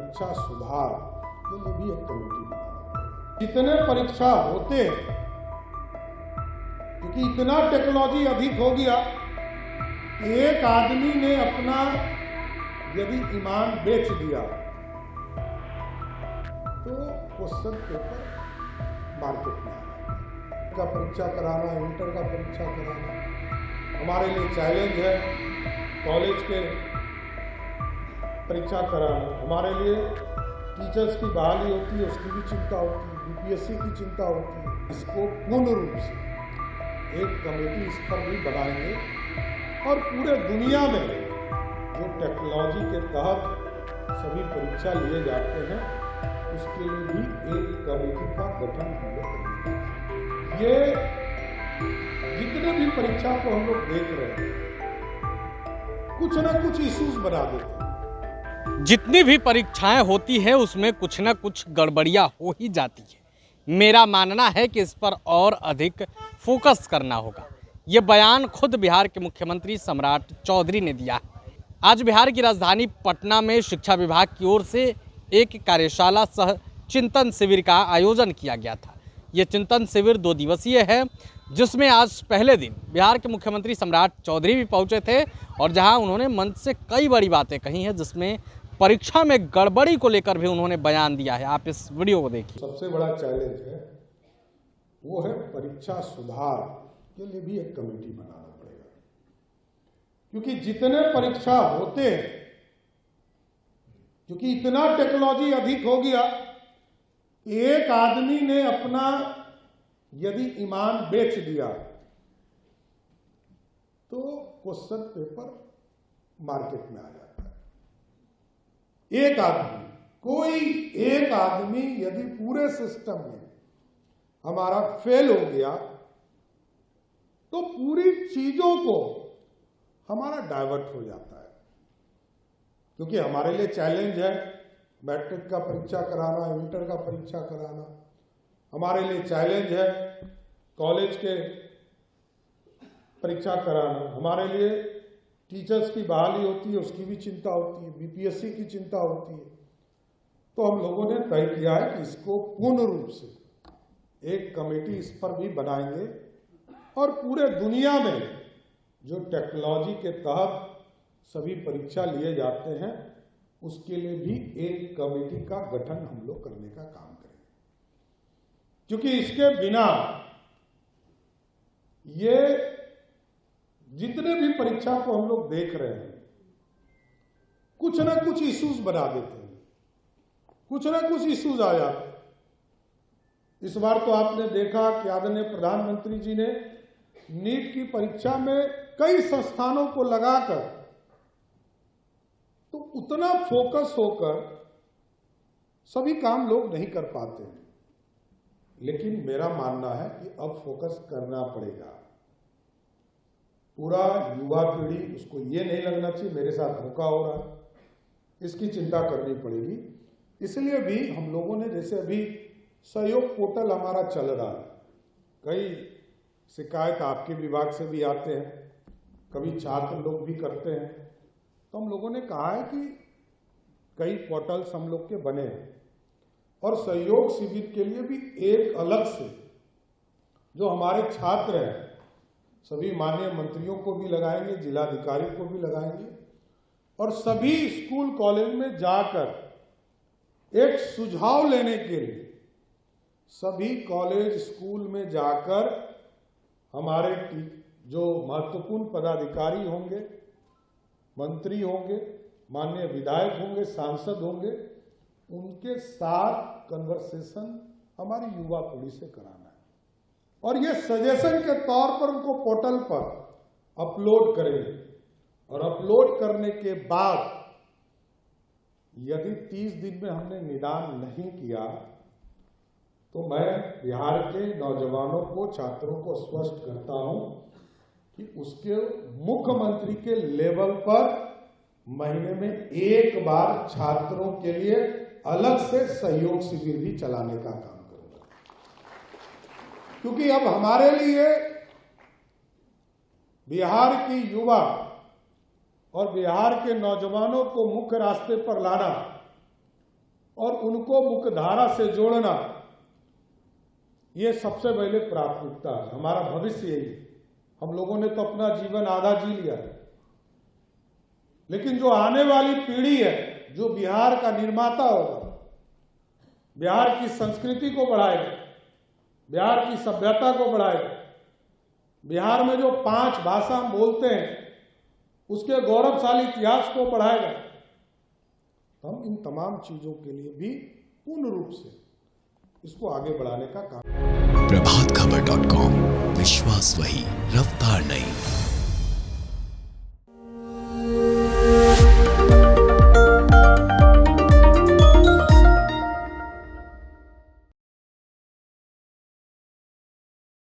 परीक्षा सुधार के लिए भी एक कमेटी बनाना। जितने परीक्षा होते हैं, क्योंकि इतना टेक्नोलॉजी अधिक हो गया, एक आदमी ने अपना यदि ईमान बेच दिया तो क्वेश्चन पेपर मार्केट में आया का परीक्षा कराना, इंटर का परीक्षा कराना हमारे लिए चैलेंज है। कॉलेज के परीक्षा कराना हमारे लिए, टीचर्स की बहाली होती है उसकी भी चिंता होती है, बीपीएससी की चिंता होती है। इसको पूर्ण रूप से एक कमेटी इस पर भी बनाएंगे और पूरे दुनिया में जो टेक्नोलॉजी के तहत सभी परीक्षा लिए जाते हैं उसके लिए भी एक कमेटी का गठन हम लोग करेंगे। ये जितने भी परीक्षा को हम लोग देख रहे हैं कुछ ना कुछ इश्यूज बना देते हैं। जितनी भी परीक्षाएं होती है उसमें कुछ ना कुछ गड़बड़ियां हो ही जाती है। मेरा मानना है कि इस पर और अधिक फोकस करना होगा। ये बयान खुद बिहार के मुख्यमंत्री सम्राट चौधरी ने दिया है। आज बिहार की राजधानी पटना में शिक्षा विभाग की ओर से एक कार्यशाला सह चिंतन शिविर का आयोजन किया गया था। ये चिंतन शिविर 2 दिवसीय है, जिसमें आज पहले दिन बिहार के मुख्यमंत्री सम्राट चौधरी भी पहुंचे थे और जहां उन्होंने मंच से कई बड़ी बातें कही हैं, जिसमें परीक्षा में गड़बड़ी को लेकर भी उन्होंने बयान दिया है। आप इस वीडियो को देखिए। सबसे बड़ा चैलेंज है वो है परीक्षा सुधार के लिए भी एक कमेटी बनाना पड़ेगा, क्योंकि जितने परीक्षा होते हैं, क्योंकि इतना टेक्नोलॉजी अधिक हो गया, एक आदमी ने अपना यदि ईमान बेच दिया तो क्वेश्चन पेपर मार्केट में आ जाता है। एक आदमी, कोई एक आदमी यदि पूरे सिस्टम में हमारा फेल हो गया तो पूरी चीजों को हमारा डाइवर्ट हो जाता है। क्योंकि हमारे लिए चैलेंज है मैट्रिक का परीक्षा कराना, इंटर का परीक्षा कराना, हमारे लिए चैलेंज है कॉलेज के परीक्षा कराना, हमारे लिए टीचर्स की बहाली होती है उसकी भी चिंता होती है, बीपीएससी की चिंता होती है। तो हम लोगों ने तय किया है कि इसको पूर्ण रूप से एक कमेटी इस पर भी बनाएंगे और पूरे दुनिया में जो टेक्नोलॉजी के तहत सभी परीक्षा लिए जाते हैं उसके लिए भी एक कमेटी का गठन हम लोग करने का काम करेंगे। क्योंकि इसके बिना ये जितने भी परीक्षा को हम लोग देख रहे हैं कुछ ना कुछ इश्यूज बना देते हैं, कुछ ना कुछ इश्यूज आ जाते हैं। इस बार तो आपने देखा कि आदरणीय प्रधानमंत्री जी ने नीट की परीक्षा में कई संस्थानों को लगाकर तो उतना फोकस होकर सभी काम लोग नहीं कर पाते हैं। लेकिन मेरा मानना है कि अब फोकस करना पड़ेगा। पूरा युवा पीढ़ी, उसको ये नहीं लगना चाहिए मेरे साथ धोखा हो रहा है, इसकी चिंता करनी पड़ेगी। इसलिए भी हम लोगों ने, जैसे अभी सहयोग पोर्टल हमारा चल रहा है, कई शिकायत आपके विभाग से भी आते हैं, कभी छात्र लोग भी करते हैं, तो हम लोगों ने कहा है कि कई पोर्टल्स हम लोग के बने हैं और सहयोग शिविर के लिए भी एक अलग से जो हमारे छात्र हैं सभी माननीय मंत्रियों को भी लगाएंगे, जिलाधिकारी को भी लगाएंगे और सभी स्कूल कॉलेज में जाकर एक सुझाव लेने के लिए सभी कॉलेज स्कूल में जाकर हमारे जो महत्वपूर्ण पदाधिकारी होंगे, मंत्री होंगे, माननीय विधायक होंगे, सांसद होंगे, उनके साथ कन्वर्सेशन हमारी युवा पीढ़ी से कराना है और ये सजेशन के तौर पर उनको पोर्टल पर अपलोड करेंगे और अपलोड करने के बाद यदि 30 दिन में हमने निदान नहीं किया तो मैं बिहार के नौजवानों को, छात्रों को स्पष्ट करता हूं कि उसके मुख्यमंत्री के लेवल पर महीने में एक बार छात्रों के लिए अलग से सहयोग शिविर भी चलाने का काम करूंगा। क्योंकि अब हमारे लिए बिहार की युवा और बिहार के नौजवानों को मुख्य रास्ते पर लाना और उनको मुख्यधारा से जोड़ना, ये सबसे पहले प्राथमिकता है। हमारा भविष्य यही है। हम लोगों ने तो अपना जीवन आधा जी लिया है, लेकिन जो आने वाली पीढ़ी है, जो बिहार का निर्माता होगा, बिहार की संस्कृति को बढ़ाएगा, बिहार की सभ्यता को बढ़ाएगा, बिहार में जो 5 भाषा हम बोलते हैं उसके गौरवशाली इतिहास को बढ़ाएगा। हम इन तमाम चीजों के लिए भी पूर्ण रूप से इसको आगे बढ़ाने का काम। प्रभातखबर.com, विश्वास वही, रफ्तार नहीं।